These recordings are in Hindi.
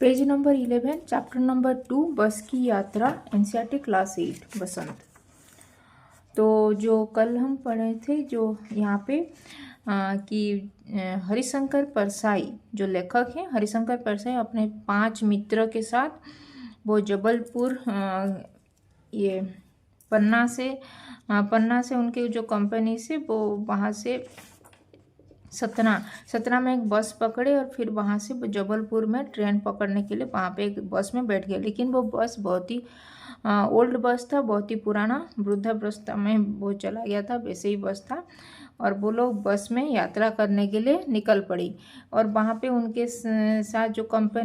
पेज नंबर 11, चैप्टर नंबर 2, बस की यात्रा, एनसीईआरटी क्लास 8 बसंत। तो जो कल हम पढ़े थे जो यहाँ पे कि हरिशंकर परसाई जो लेखक हैं, हरिशंकर परसाई अपने 5 मित्र के साथ वो जबलपुर ये पन्ना से उनके जो कंपनी से वो वहाँ से सतना में एक बस पकड़े और फिर वहाँ से जबलपुर में ट्रेन पकड़ने के लिए वहाँ पे एक बस में बैठ गए। लेकिन वो बस बहुत ही ओल्ड बस था, बहुत ही पुराना, वृद्धावस्था में वो चला गया था, वैसे ही बस था। और वो लोग बस में यात्रा करने के लिए निकल पड़ी। और वहाँ पे उनके साथ जो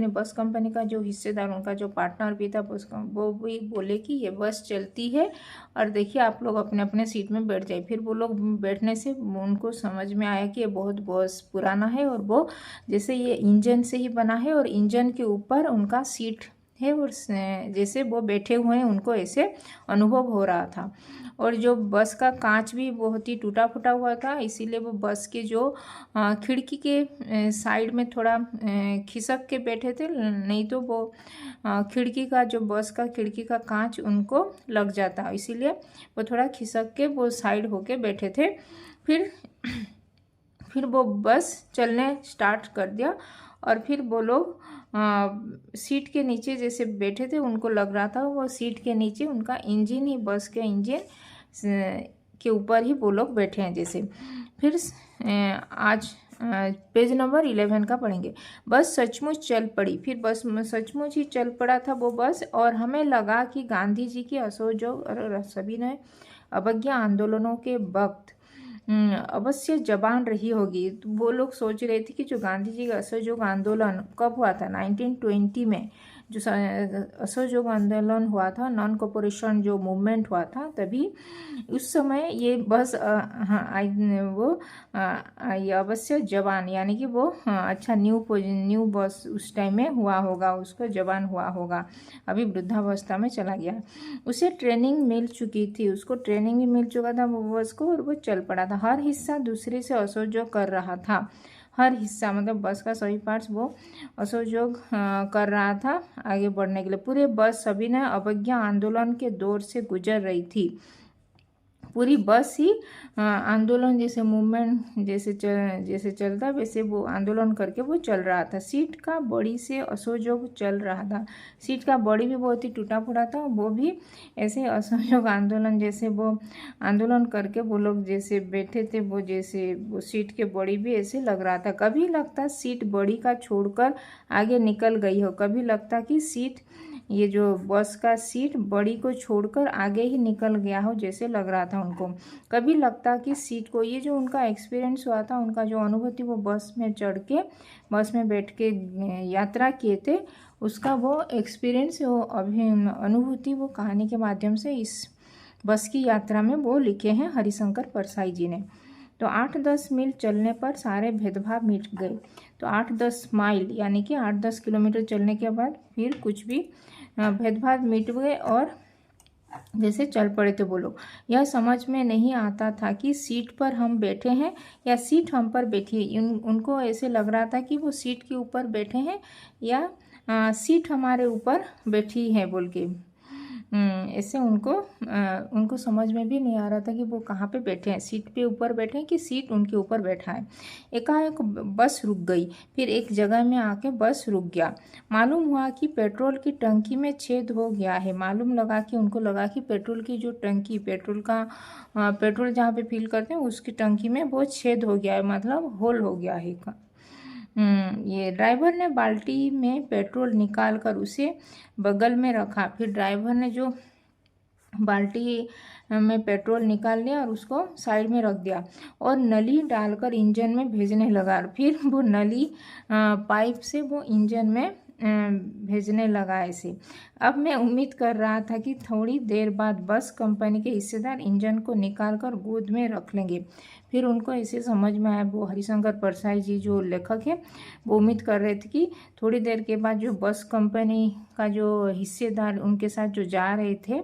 बस कंपनी का जो हिस्सेदार, उनका जो पार्टनर भी था वो भी बोले कि ये बस चलती है और देखिए आप लोग अपने अपने सीट में बैठ जाए। फिर वो लोग बैठने से उनको समझ में आया कि ये बहुत बस पुराना है और वो जैसे ये इंजन से ही बना है और इंजन के ऊपर उनका सीट है और जैसे वो बैठे हुए हैं उनको ऐसे अनुभव हो रहा था। और जो बस का कांच भी बहुत ही टूटा फूटा हुआ था, इसीलिए वो बस के जो खिड़की के साइड में थोड़ा खिसक के बैठे थे, नहीं तो वो खिड़की का जो बस का खिड़की का कांच उनको लग जाता, इसीलिए वो थोड़ा खिसक के वो साइड होके बैठे थे। फिर वो बस चलने स्टार्ट कर दिया और फिर वो लोग सीट के नीचे जैसे बैठे थे, उनको लग रहा था वो सीट के नीचे उनका इंजन ही, बस के इंजन के ऊपर ही वो लोग बैठे हैं जैसे। फिर आज पेज नंबर 11 का पढ़ेंगे। बस सचमुच चल पड़ी। फिर बस सचमुच ही चल पड़ा था वो बस, और हमें लगा कि गांधी जी की असहयोग और सभी ने अवज्ञा आंदोलनों के वक्त अवश्य जबान रही होगी। तो वो लोग सोच रहे थे कि जो गांधी जी का असहयोग आंदोलन कब हुआ था, 1920 में जो असहयोग आंदोलन हुआ था, नॉन कॉपोरेशन जो मूवमेंट हुआ था, तभी उस समय ये बस ये अवश्य जवान यानी कि वो अच्छा न्यू बस उस टाइम में हुआ होगा, उसको जवान हुआ होगा, अभी वृद्धावस्था में चला गया। उसे ट्रेनिंग मिल चुकी थी, उसको ट्रेनिंग भी मिल चुका था वो बस को, और वो चल पड़ा था। हर हिस्सा दूसरे से असहयोग कर रहा था, हर हिस्सा मतलब बस का सभी पार्ट्स वो असहयोग कर रहा था आगे बढ़ने के लिए। पूरे बस सभी ने अवज्ञा आंदोलन के दौर से गुजर रही थी। पूरी बस ही आंदोलन जैसे मूवमेंट जैसे चलता वैसे वो आंदोलन करके वो चल रहा था। सीट का बॉडी से असहयोग चल रहा था, सीट का बॉडी भी बहुत ही टूटा फूटा था, वो भी ऐसे असहयोग आंदोलन जैसे वो आंदोलन करके वो लोग जैसे बैठे थे, वो जैसे वो सीट के बॉडी भी ऐसे लग रहा था। कभी लगता सीट बॉडी का छोड़कर आगे निकल गई हो, कभी लगता कि सीट ये जो बस का सीट बॉडी को छोड़कर आगे ही निकल गया हो जैसे लग रहा था उनको। कभी लगता कि सीट को, ये जो उनका एक्सपीरियंस हुआ था, उनका जो अनुभूति वो बस में चढ़ के बस में बैठ के यात्रा किए थे, उसका वो एक्सपीरियंस, वो अनुभूति वो कहानी के माध्यम से इस बस की यात्रा में वो लिखे हैं हरिशंकर परसाई जी ने। तो 8-10 मील चलने पर सारे भेदभाव मिट गए। तो 8-10 माइल यानी कि 8-10 किलोमीटर चलने के बाद फिर कुछ भी भेदभाव मिट गए और जैसे चल पड़े थे वो लोग। यह समझ में नहीं आता था कि सीट पर हम बैठे हैं या सीट हम पर बैठी है। उनको ऐसे लग रहा था कि वो सीट के ऊपर बैठे हैं या सीट हमारे ऊपर बैठी है बोल के। ऐसे उनको समझ में भी नहीं आ रहा था कि वो कहाँ पे बैठे हैं, सीट पे ऊपर बैठे हैं कि सीट उनके ऊपर बैठा है। एकाएक बस रुक गई, फिर एक जगह में आके बस रुक गया। मालूम हुआ कि पेट्रोल की टंकी में छेद हो गया है। उनको लगा कि पेट्रोल की जो टंकी, पेट्रोल जहाँ पे फिल करते हैं उसकी टंकी में वो छेद हो गया है, मतलब होल हो गया है। ये ड्राइवर ने बाल्टी में पेट्रोल निकाल कर उसे बगल में रखा। फिर ड्राइवर ने जो बाल्टी में पेट्रोल निकाल लिया और उसको साइड में रख दिया और नली डालकर इंजन में भेजने लगा। फिर वो नली पाइप से वो इंजन में भेजने लगा ऐसे। अब मैं उम्मीद कर रहा था कि थोड़ी देर बाद बस कंपनी के हिस्सेदार इंजन को निकाल कर गोद में रख लेंगे। फिर उनको ऐसे समझ में आया, वो हरिशंकर परसाई जी जो लेखक है वो उम्मीद कर रहे थे कि थोड़ी देर के बाद जो बस कंपनी का जो हिस्सेदार उनके साथ जो जा रहे थे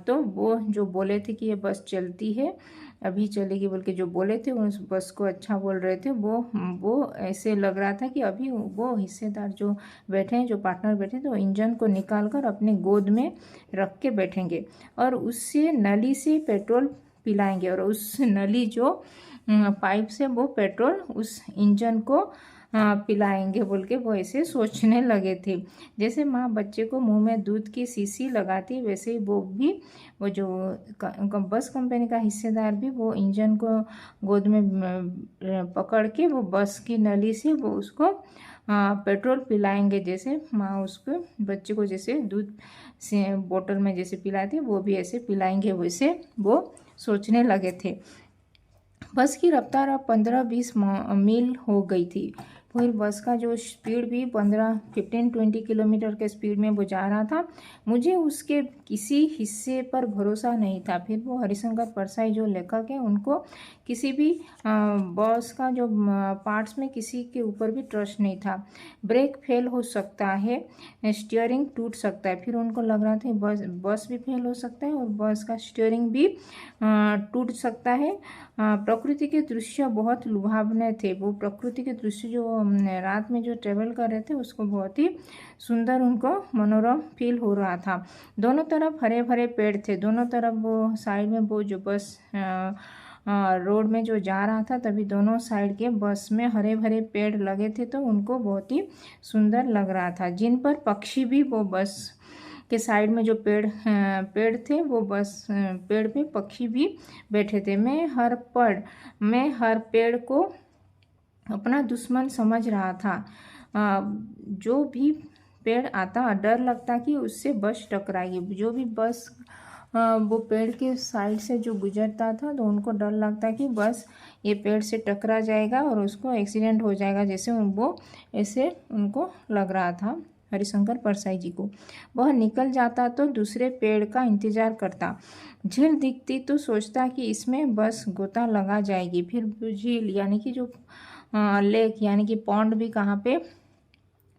तो वो जो बोले थे कि ये बस चलती है अभी चलेगी बोल के जो बोले थे, उस बस को अच्छा बोल रहे थे, वो ऐसे लग रहा था कि अभी वो हिस्सेदार जो बैठे हैं, जो पार्टनर बैठे तो इंजन को निकाल कर अपने गोद में रख के बैठेंगे और उससे नली से पेट्रोल पिलाएंगे और उस नली जो पाइप से वो पेट्रोल उस इंजन को पिलाएंगे बोल के वो ऐसे सोचने लगे थे। जैसे माँ बच्चे को मुंह में दूध की शीशी लगाती वैसे ही वो जो बस कंपनी का हिस्सेदार भी वो इंजन को गोद में पकड़ के वो बस की नली से वो उसको पेट्रोल पिलाएंगे। जैसे माँ उसको बच्चे को जैसे दूध से बोतल में जैसे पिलाती वो भी ऐसे पिलाएंगे, वैसे वो सोचने लगे थे। बस की रफ्तार अब 15-20 मील हो गई थी। फिर बस का जो स्पीड भी 15-20 किलोमीटर के स्पीड में वो जा रहा था। मुझे उसके किसी हिस्से पर भरोसा नहीं था। फिर वो हरिशंकर परसाई जो लेखक है उनको किसी भी बस का जो पार्ट्स में किसी के ऊपर भी ट्रस्ट नहीं था। ब्रेक फेल हो सकता है, स्टीयरिंग टूट सकता है। फिर उनको लग रहा था बस भी फेल हो सकता है और बस का स्टीयरिंग भी टूट सकता है। प्रकृति के दृश्य बहुत लुभावने थे। वो प्रकृति के दृश्य जो रात में जो ट्रेवल कर रहे थे उसको बहुत ही सुंदर उनको मनोरम फील हो रहा था। दोनों तरफ हरे भरे पेड़ थे। दोनों तरफ वो साइड में वो जो बस रोड में जो जा रहा था तभी दोनों साइड के बस में हरे भरे पेड़ लगे थे तो उनको बहुत ही सुंदर लग रहा था, जिन पर पक्षी भी वो बस के साइड में जो पेड़ थे वो बस पेड़ पे पक्षी भी बैठे थे। मैं हर पेड़ को अपना दुश्मन समझ रहा था। जो भी पेड़ आता डर लगता कि उससे बस टकराएगी। जो भी बस वो पेड़ के साइड से जो गुजरता था तो उनको डर लगता कि बस ये पेड़ से टकरा जाएगा और उसको एक्सीडेंट हो जाएगा, जैसे वो ऐसे उनको लग रहा था हरिशंकर परसाई जी को। वह निकल जाता तो दूसरे पेड़ का इंतजार करता। झील दिखती तो सोचता कि इसमें बस गोता लगा जाएगी। फिर झील यानी कि जो लेक यानी कि पॉन्ड भी कहाँ पे,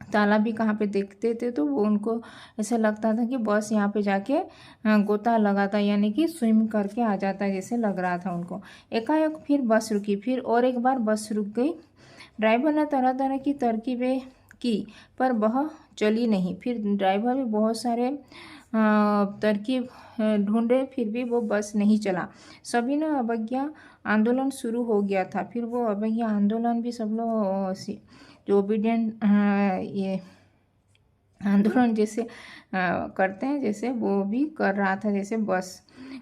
तालाब भी कहाँ पे देखते थे तो वो उनको ऐसे लगता था कि बस यहाँ पे जाके गोता लगाता यानी कि स्विम करके आ जाता जैसे लग रहा था उनको। एकाएक फिर बस रुकी। फिर और एक बार बस रुक गई। ड्राइवर ने तरह तरह की तरकीबें की पर वह चली नहीं। फिर ड्राइवर भी बहुत सारे तरकीब ढूंढे फिर भी वो बस नहीं चला। सभी ने अवज्ञा आंदोलन शुरू हो गया था। फिर वो अवज्ञा आंदोलन भी सब लोग जो ओबीडियंट ये आंदोलन जैसे करते हैं जैसे वो भी कर रहा था। जैसे बस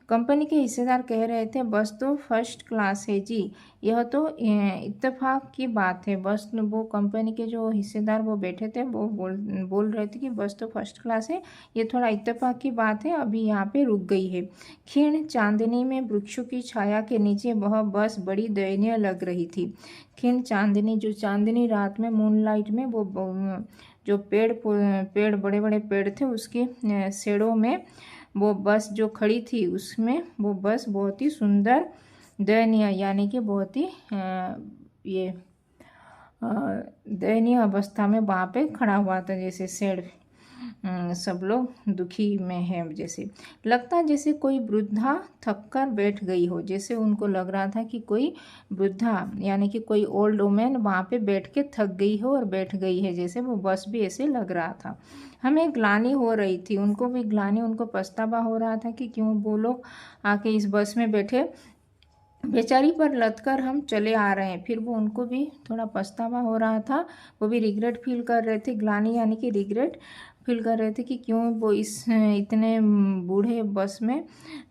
कंपनी के हिस्सेदार कह रहे थे बस तो फर्स्ट क्लास है जी, यह तो इत्तेफाक की बात है। बस वो कंपनी के जो हिस्सेदार वो बैठे थे वो बोल रहे थे कि बस तो फर्स्ट क्लास है, ये थोड़ा इत्तेफाक की बात है, अभी यहाँ पे रुक गई है। क्षीण चांदनी में वृक्षों की छाया के नीचे वह बस बड़ी दयनीय लग रही थी। क्षीण चांदनी जो चांदनी रात में मूनलाइट में वो जो पेड़ बड़े बड़े पेड़ थे उसके शेडो में वो बस जो खड़ी थी उसमें वो बस बहुत ही सुंदर दयनीय यानी कि बहुत ही ये दयनीय अवस्था में वहाँ पे खड़ा हुआ था। जैसे शेड सब लोग दुखी में है, जैसे लगता जैसे कोई वृद्धा थककर बैठ गई हो। जैसे उनको लग रहा था कि कोई वृद्धा यानी कि कोई ओल्ड वुमेन वहाँ पे बैठ के थक गई हो और बैठ गई है, जैसे वो बस भी ऐसे लग रहा था। हमें ग्लानि हो रही थी, उनको भी ग्लानि, उनको पछतावा हो रहा था कि क्यों वो लोग आके इस बस में बैठे, बेचारी पर लदकर हम चले आ रहे हैं। फिर वो उनको भी थोड़ा पछतावा हो रहा था, वो भी रिग्रेट फील कर रहे थे। ग्लानि यानी कि रिग्रेट फील कर रहे थे कि क्यों वो इस इतने बूढ़े बस में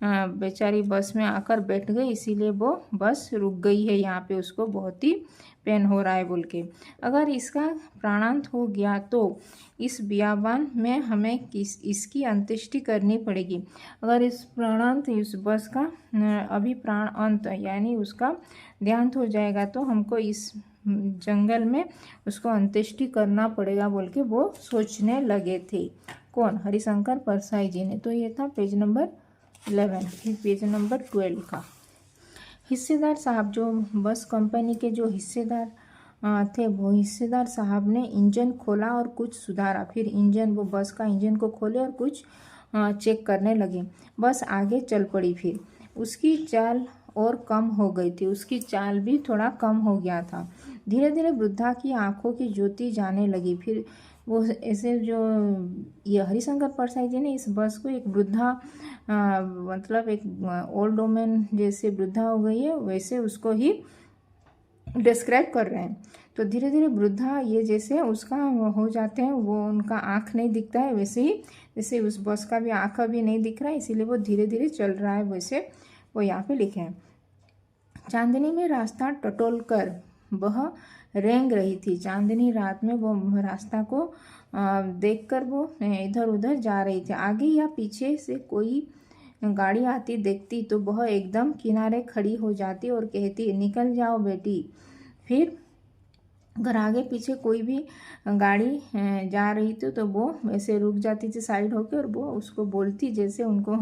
बेचारी बस में आकर बैठ गई, इसीलिए वो बस रुक गई है यहाँ पे, उसको बहुत ही पेन हो रहा है बोल के। अगर इसका प्राणांत हो गया तो इस बियाबान में हमें इसकी अंत्येष्टि करनी पड़ेगी। अगर इस प्राणांत इस बस का अभी प्राण अंत यानी उसका देहांत हो जाएगा तो हमको इस जंगल में उसको अंत्येष्टि करना पड़ेगा बोल के वो सोचने लगे थे। कौन? हरिशंकर परसाई जी ने। तो ये था पेज नंबर 11। फिर पेज नंबर 12 का हिस्सेदार साहब, जो बस कंपनी के जो हिस्सेदार थे वो हिस्सेदार साहब ने इंजन खोला और कुछ सुधारा। फिर वो बस का इंजन को खोले और कुछ चेक करने लगे। बस आगे चल पड़ी। फिर उसकी चाल और कम हो गई थी, उसकी चाल भी थोड़ा कम हो गया था। धीरे धीरे वृद्धा की आंखों की ज्योति जाने लगी। फिर वो ऐसे जो ये हरिशंकर परसाई जी ने इस बस को एक वृद्धा मतलब एक ओल्ड वोमेन जैसे वृद्धा हो गई है वैसे उसको ही डिस्क्राइब कर रहे हैं। तो धीरे धीरे वृद्धा ये जैसे उसका हो जाते हैं, वो उनका आँख नहीं दिखता है, वैसे ही जैसे उस बस का भी आँख अभी नहीं दिख रहा है, इसीलिए वो धीरे धीरे चल रहा है, वैसे वो यहाँ पे लिखे हैं। चांदनी में रास्ता टटोल कर वह रेंग रही थी। चांदनी रात में वो रास्ता को देखकर वो इधर उधर जा रही थी। आगे या पीछे से कोई गाड़ी आती देखती तो वह एकदम किनारे खड़ी हो जाती और कहती, निकल जाओ बेटी। फिर अगर आगे पीछे कोई भी गाड़ी जा रही थी तो वो ऐसे रुक जाती थी साइड होकर, और वो उसको बोलती जैसे उनको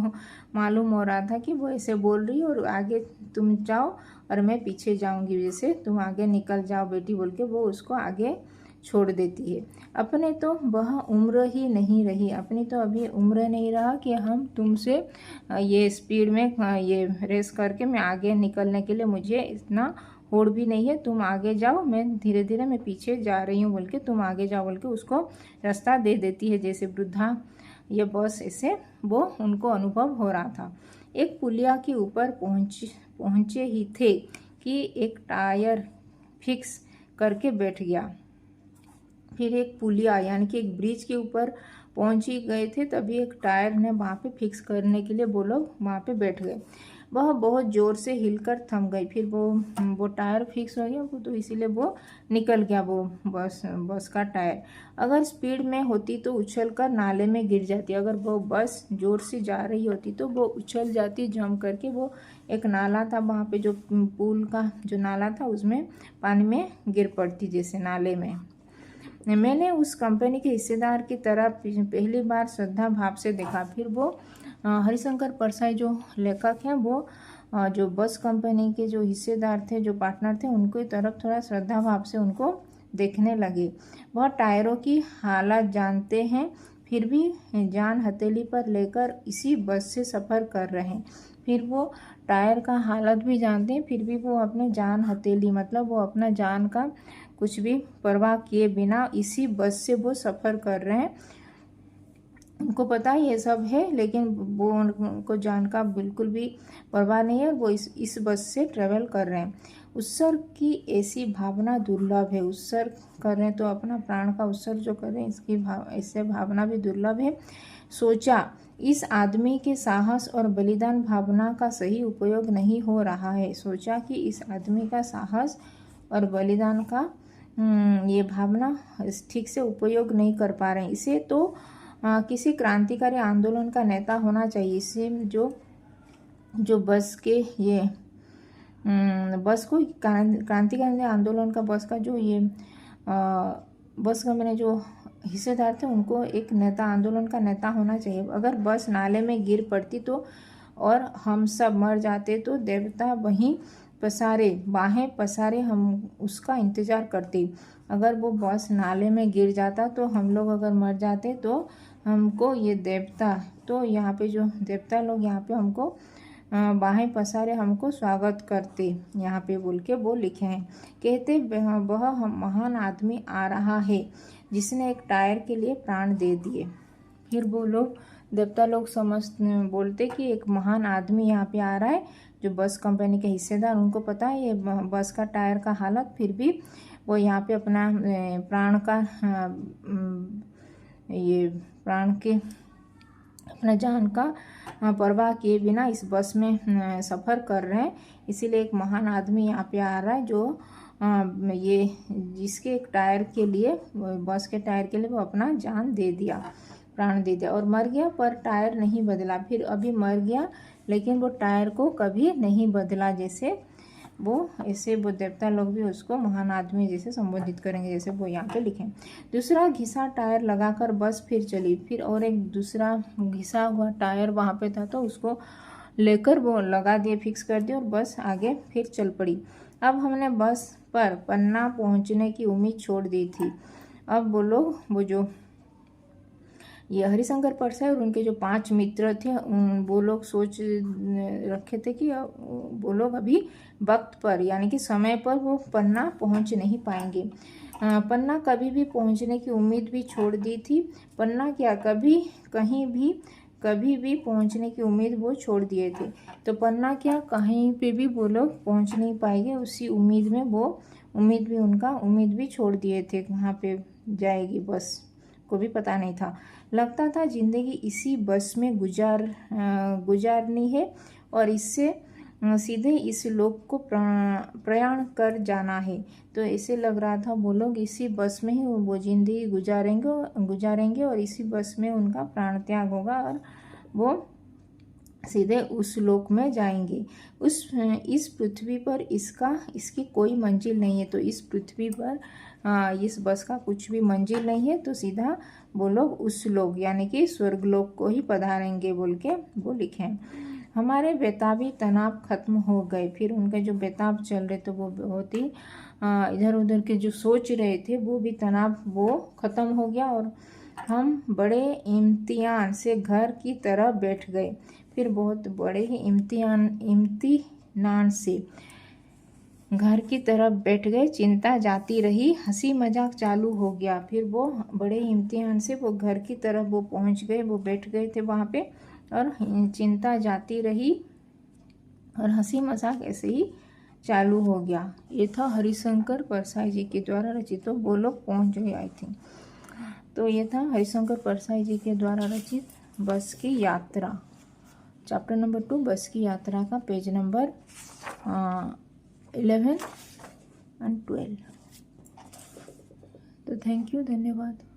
मालूम हो रहा था कि वो ऐसे बोल रही है और आगे तुम जाओ और मैं पीछे जाऊंगी, जैसे तुम आगे निकल जाओ बेटी बोल के वो उसको आगे छोड़ देती है। अपने तो वह उम्र ही नहीं रही, अपनी तो अभी उम्र नहीं रहा कि हम तुमसे ये स्पीड में ये रेस करके मैं आगे निकलने के लिए मुझे इतना होड़ भी नहीं है, तुम आगे जाओ, मैं धीरे धीरे मैं पीछे जा रही हूँ बोल के तुम आगे जाओ बोल के उसको रास्ता दे देती है। जैसे वृद्धा ये बस ऐसे वो उनको अनुभव हो रहा था। एक पुलिया के ऊपर पहुँचे ही थे कि एक टायर फिक्स करके बैठ गया। फिर एक पुलिया यानी कि एक ब्रिज के ऊपर पहुँच ही गए थे, तभी एक टायर ने वहाँ पे फिक्स करने के लिए वो लोग वहाँ पे बैठ गए। वह बहुत ज़ोर से हिलकर थम गई। फिर वो टायर फिक्स हो गया तो इसीलिए वो निकल गया वो बस का टायर। अगर स्पीड में होती तो उछलकर नाले में गिर जाती। अगर वो बस ज़ोर से जा रही होती तो वो उछल जाती जम करके। वो एक नाला था वहाँ पे, जो पुल का जो नाला था उसमें पानी में गिर पड़ती जैसे नाले में। मैंने उस कंपनी के हिस्सेदार की तरह पहली बार श्रद्धा भाव से देखा। फिर वो हरिशंकर परसाई जो लेखक हैं वो जो बस कंपनी के जो हिस्सेदार थे, जो पार्टनर थे, उनकी तरफ थोड़ा श्रद्धा भाव से उनको देखने लगे। वह टायरों की हालत जानते हैं फिर भी जान हथेली पर लेकर इसी बस से सफ़र कर रहे हैं। फिर वो टायर का हालत भी जानते हैं फिर भी वो अपने जान हथेली मतलब वो अपना जान का कुछ भी परवाह किए बिना इसी बस से वो सफ़र कर रहे हैं। उनको पता ये सब है लेकिन वो उनको जान का बिल्कुल भी परवाह नहीं है, वो इस बस से ट्रेवल कर रहे हैं। उत्सर्ग की ऐसी भावना दुर्लभ है। उत्सर्ग कर रहे हैं तो अपना प्राण का उत्सर्ग जो कर रहे हैं इसकी ऐसे भावना भी दुर्लभ है। सोचा, इस आदमी के साहस और बलिदान भावना का सही उपयोग नहीं हो रहा है। सोचा कि इस आदमी का साहस और बलिदान का ये भावना ठीक से उपयोग नहीं कर पा रहे हैं। इसे तो किसी क्रांतिकारी आंदोलन का नेता होना चाहिए। इसे जो बस के ये बस को क्रांतिकारी आंदोलन का बस का जो ये बस का मैंने जो हिस्सेदार थे उनको एक नेता आंदोलन का नेता होना चाहिए। अगर बस नाले में गिर पड़ती तो और हम सब मर जाते तो देवता वहीं पसारे बाहें पसारे हम उसका इंतज़ार करते। अगर वो बस नाले में गिर जाता तो हम लोग अगर मर जाते तो हमको ये देवता तो यहाँ पे जो देवता लोग यहाँ पे हमको बाहें पसारे हमको स्वागत करते यहाँ पे बोल के वो लिखे हैं। कहते वह महान आदमी आ रहा है जिसने एक टायर के लिए प्राण दे दिए। फिर वो लोग देवता लोग बोलते कि एक महान आदमी यहाँ पे आ रहा है जो बस कंपनी के हिस्सेदार, उनको पता है ये बस का टायर का हालत, फिर भी वो यहाँ पे अपना प्राण का ये प्राण के अपना जान का परवाह किए बिना इस बस में सफ़र कर रहे हैं। इसीलिए एक महान आदमी यहाँ पे आ रहा है जो ये जिसके एक टायर के लिए बस के टायर के लिए वो अपना जान दे दिया, प्राण दे दिया और मर गया, पर टायर नहीं बदला। फिर अभी मर गया लेकिन वो टायर को कभी नहीं बदला। जैसे वो ऐसे वो देवता लोग भी उसको महान आदमी जैसे संबोधित करेंगे, जैसे वो यहाँ पे लिखें। दूसरा घिसा टायर लगाकर बस फिर चली। फिर और एक दूसरा घिसा हुआ टायर वहाँ पे था तो उसको लेकर वो लगा दिए, फिक्स कर दिया और बस आगे फिर चल पड़ी। अब हमने बस पर पन्ना पहुँचने की उम्मीद छोड़ दी थी। अब वो लोग वो जो ये हरिशंकर परसाई और उनके जो 5 मित्र थे वो लोग सोच रखे थे कि वो लोग अभी वक्त पर यानी कि समय पर वो पन्ना पहुंच नहीं पाएंगे। पन्ना कभी भी पहुंचने की उम्मीद भी छोड़ दी थी। पन्ना क्या कभी भी पहुंचने की उम्मीद वो छोड़ दिए थे। तो पन्ना क्या कहीं पे भी वो लोग पहुंच नहीं पाएंगे, उसी उम्मीद में वो उम्मीद भी छोड़ दिए थे। कहाँ पे जाएगी बस को भी पता नहीं था। लगता था जिंदगी इसी बस में गुजारनी है और इससे सीधे इस लोक को प्रयाण कर जाना है। तो ऐसे लग रहा था वो लोग इसी बस में ही वो जिंदगी गुजारेंगे और इसी बस में उनका प्राण त्याग होगा और वो सीधे उस लोक में जाएंगे। इस पृथ्वी पर इसकी कोई मंजिल नहीं है। तो इस पृथ्वी पर इस बस का कुछ भी मंजिल नहीं है, तो सीधा वो लोग उस लोक यानी कि स्वर्गलोक को ही पधारेंगे बोल के वो लिखे। हमारे बेताबी तनाव खत्म हो गए। फिर उनके जो बेताब चल रहे थे वो बहुत ही इधर उधर के जो सोच रहे थे वो भी तनाव वो खत्म हो गया और हम बड़े इम्तिहान से घर की तरफ बैठ गए। फिर बहुत बड़े ही इम्तिहान से घर की तरफ बैठ गए। चिंता जाती रही, हंसी मजाक चालू हो गया। फिर वो बड़े इम्तिहान से वो घर की तरफ वो पहुंच गए, वो बैठ गए थे वहाँ पे और चिंता जाती रही और हंसी मजाक ऐसे ही चालू हो गया। ये था हरिशंकर परसाई जी के द्वारा रचित। तो वो लोग पहुँच गए आई थिंक। तो ये था हरिशंकर परसाई जी के द्वारा रचित बस की यात्रा, चैप्टर नंबर 2 बस की यात्रा का पेज नंबर 11 और 12। तो थैंक यू, धन्यवाद।